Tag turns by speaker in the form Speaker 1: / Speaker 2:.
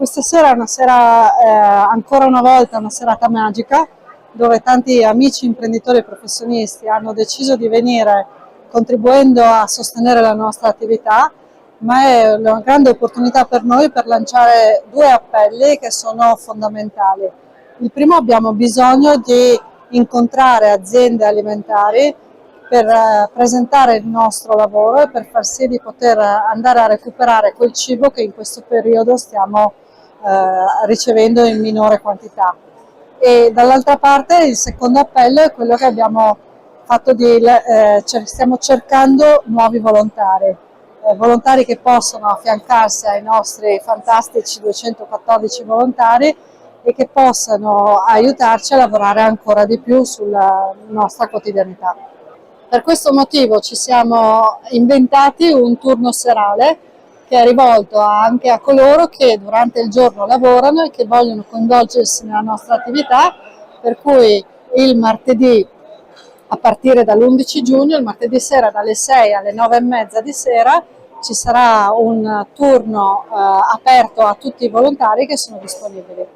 Speaker 1: Questa sera è una sera, ancora una volta, una serata magica, dove tanti amici imprenditori e professionisti hanno deciso di venire contribuendo a sostenere la nostra attività, ma è una grande opportunità per noi per lanciare due appelli che sono fondamentali. Il primo: abbiamo bisogno di incontrare aziende alimentari per presentare il nostro lavoro e per far sì di poter andare a recuperare quel cibo che in questo periodo stiamo ricevendo in minore quantità. E dall'altra parte il secondo appello è quello che abbiamo fatto stiamo cercando nuovi volontari, volontari che possono affiancarsi ai nostri fantastici 214 volontari e che possano aiutarci a lavorare ancora di più sulla nostra quotidianità. Per questo motivo ci siamo inventati un turno serale che è rivolto anche a coloro che durante il giorno lavorano e che vogliono coinvolgersi nella nostra attività, per cui il martedì a partire dall'11 giugno, il martedì sera dalle 6 alle 9:30 di sera, ci sarà un turno aperto a tutti i volontari che sono disponibili.